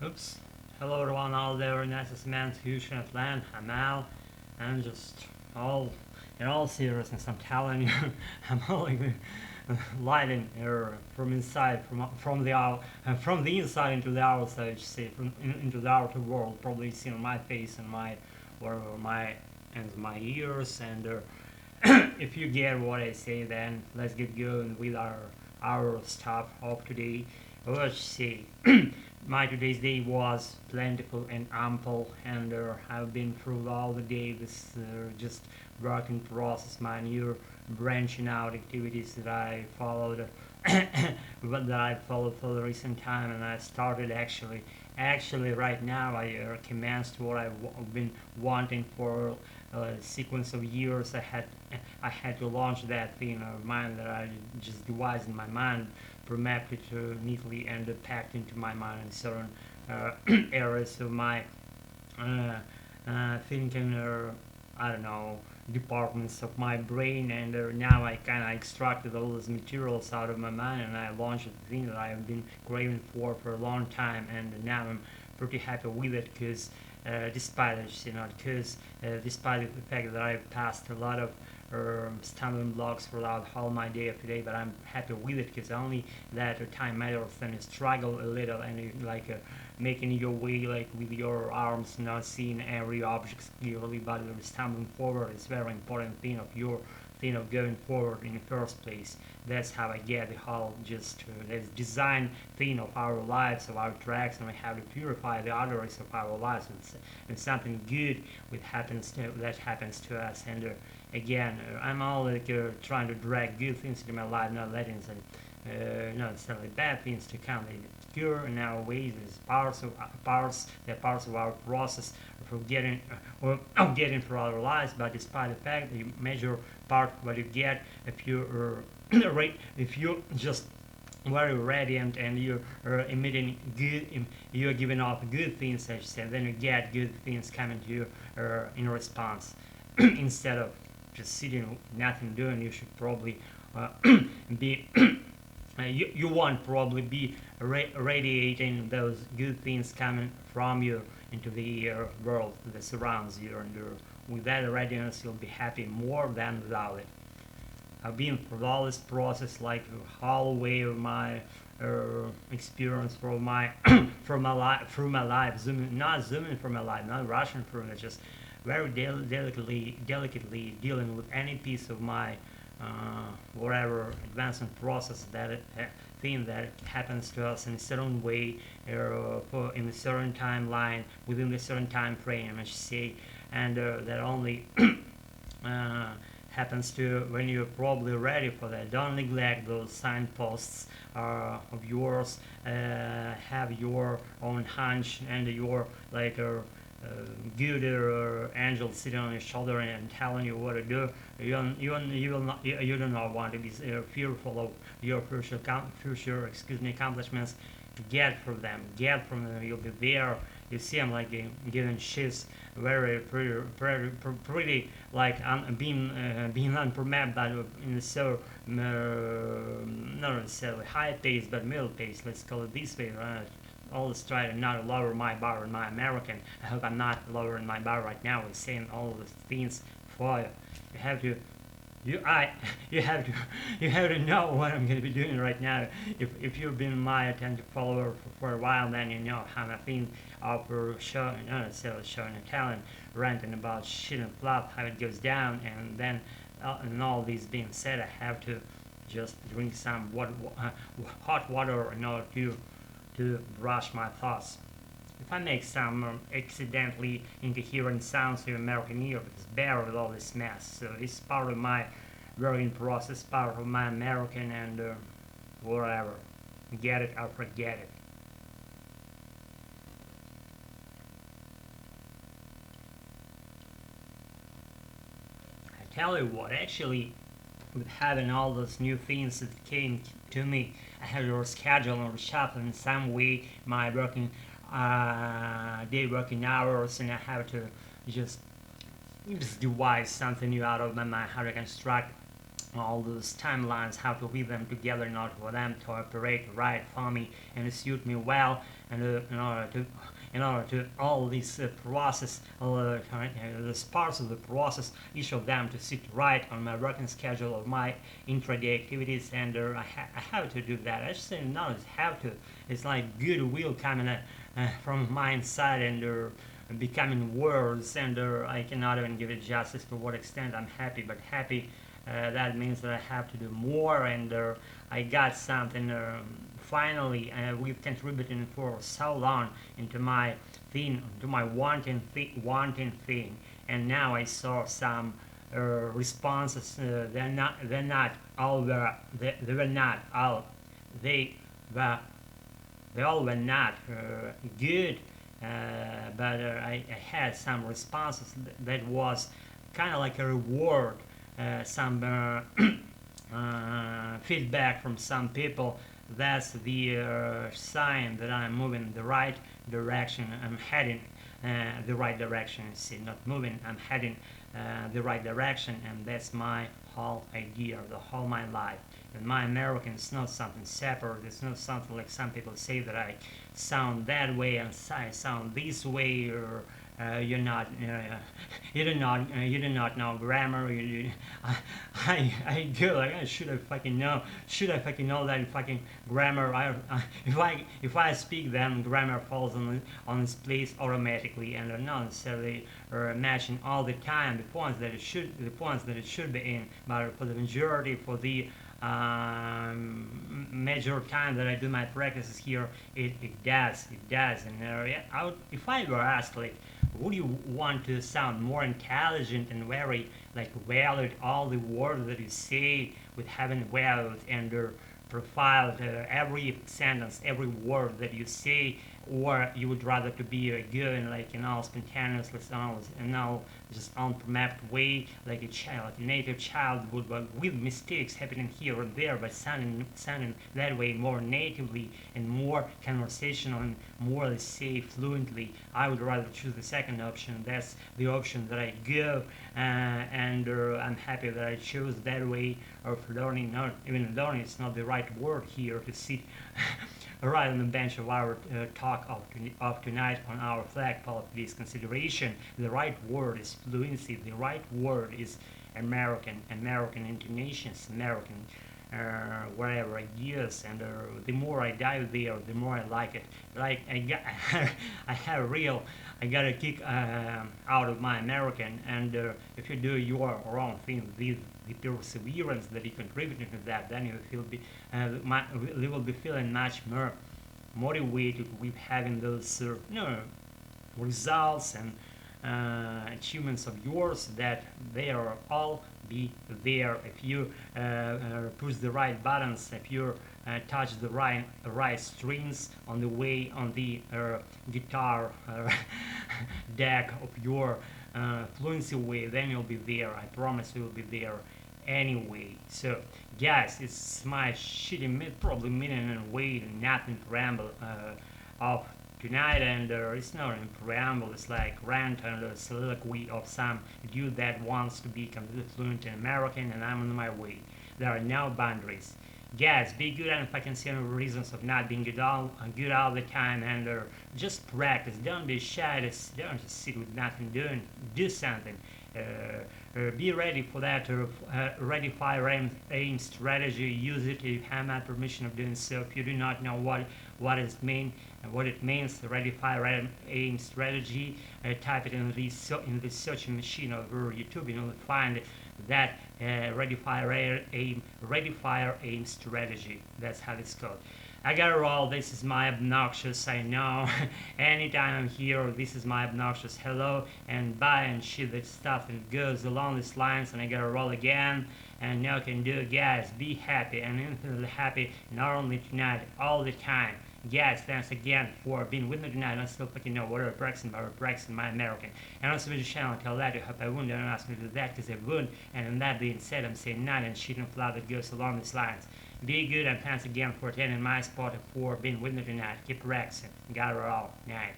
Oops. Hello everyone out there, nicest man, Houston, Atlanta. I'm Al. I'm just in all seriousness, I'm telling you, I'm only lighting here from inside, from the inside into the outside, say, into the outer world. Probably seeing my face and my ears, and if you get what I say, then let's get going with our stuff of today. Let's see. My today's day was plentiful and ample, and I've been through all the day this just working process, my new branching out activities that I followed, but that I followed for the recent time, and I started actually right now I commenced what I've been wanting for a sequence of years. I had to launch that thing of mine that I just devised in my mind, mapped it neatly and packed into my mind in certain areas of my thinking, or I don't know, departments of my brain, and now I kind of extracted all those materials out of my mind, and I launched the thing that I have been craving for a long time, and now I'm pretty happy with it, because despite it, despite the fact that I've passed a lot of stumbling blocks throughout all my day of today, but I'm happy with it, because only that time matters, and you struggle a little, and you making your way with your arms, not seeing every object clearly, but stumbling forward is very important thing of your thing of going forward in the first place. That's how I get the whole just this design thing of our lives, of our tracks, and we have to purify the arteries of our lives, and something good that happens to us. And again, I'm always trying to drag good things into my life, not letting them not necessarily bad things to come. Cure in our ways is they're parts of our process of getting of getting through our lives. But despite the fact that you measure part of what you get, if you if you just very radiant, and you're emitting good, you're giving off good things, as you said, then you get good things coming to you in response. Instead of just sitting nothing doing, you should probably be you won't probably be radiating those good things coming from you into the world that surrounds you, and with that radiance you'll be happy more than without it. I've been through all this process like the whole way of my experience from my through my life, not zooming from my life, not rushing through it, just very delicately dealing with any piece of my whatever advancement process thing that happens to us in a certain way, in a certain timeline, within a certain time frame, I should say, and that only happens to when you're probably ready for that. Don't neglect those signposts of yours. Have your own hunch and your good angel sitting on your shoulder and telling you what to do. You do not want to be fearful of your future accomplishments. Get from them. You'll be there. You see them giving shits very pretty being unpermitted, but in a so not necessarily high pace, but middle pace. Let's call it this way. Always try to not lower my bar in my American. I hope I'm not lowering my bar right now with saying all the things for you. You have to you have to know what I'm going to be doing right now. If you've been my attentive follower for a while, then you know how I'm a thing of showing a talent, ranting about shit and fluff, how it goes down, and then and all these being said, I have to just drink some hot water in order to brush my thoughts. If I make some accidentally incoherent sounds to American ear, it's bear with all this mess. So it's part of my growing process, part of my American, and whatever. Get it or forget it. I tell you what, actually, with having all those new things that came to me, I had to schedule and reshuffle in some way my day working hours, and I have to just devise something new out of my mind, how to construct all those timelines, how to weave them together in order for them to operate right for me and to suit me well, and in order to all this process, these parts of the process, each of them to sit right on my working schedule of my intraday activities, and I have to do that. I just say no, it's have to. It's like goodwill coming from my inside, and becoming words, and I cannot even give it justice to what extent I'm happy, but happy, that means that I have to do more, and I got something. Finally, we've contributed for so long into my thing, into my wanting thing, and now I saw some responses. They're not all they were not all they were they all were not good, but I had some responses that was kind of like a reward, some feedback from some people. That's the sign that I'm moving in the right direction. I'm heading the right direction. See, not moving, I'm heading the right direction, and that's my whole idea, the whole my life. And my American is not something separate. It's not something like some people say that I sound that way and I sound this way, or you're not, you do not know grammar. I go like, should I fucking know? Should I fucking know that in fucking grammar? If I speak, then grammar falls on its place automatically, and not necessarily matching all the time the points that it should be in. But for the majority, for the major time that I do my practices here, it does. And if I were asked, like, would you want to sound more intelligent and very like valued all the words that you say, with having valued and profiled every sentence, every word that you say, or you would rather to be good and like spontaneously, just unmapped way, like a child, like a native child would, but with mistakes happening here and there, but sounding that way more natively and more conversational and more, let's say, fluently. I would rather choose the second option. That's the option that I go, and I'm happy that I chose that way of learning. Not even learning, it's not the right word here to sit right on the bench of our talk of tonight on our flagpole. Please consideration. The right word is fluency. The right word is American intonations, American whatever ideas, and the more I dive there, the more I like it. Like I got a kick out of my American, and if you do your own thing with the perseverance that you contributed to that, then you will be feeling much more motivated with having those results and achievements of yours, that they are all be there if you push the right buttons, if you touch the right strings on the way on the guitar deck of your fluency way, then you'll be there. I promise you'll be there anyway. So guys, it's my shitty probably minute and way nothing preamble of tonight, and it's not a preamble, it's like rant and a soliloquy of some dude that wants to be completely fluent in American, and I'm on my way. There are no boundaries. Guys, be good, and if I can see no reasons of not being good all the time, and just practice. Don't be shy. Don't just sit with nothing doing. Do something. Be ready for that. Ready, fire, aim strategy. Use it if you have my permission of doing so. If you do not know what it means, ready, fire, aim strategy, type it in the searching machine over YouTube, and you'll find that ready, fire, aim strategy. That's how it's called. I gotta roll. This is my obnoxious, I know. Anytime I'm here, this is my obnoxious hello and bye and shit, that stuff, and it goes along these lines, and I gotta roll again. And now can do, guys. Be happy and infinitely happy, not only tonight, all the time. Guys, thanks again for being with me tonight. I still fucking know what I'm practicing my American. And also with the channel, tell that you hope I wouldn't, don't ask me to do that, because I would. And that being said, I'm saying none and shit and fly that goes along these lines. Be good, and thanks again for attending my spot and for being with me tonight. Keep practicing. Got it all. Night.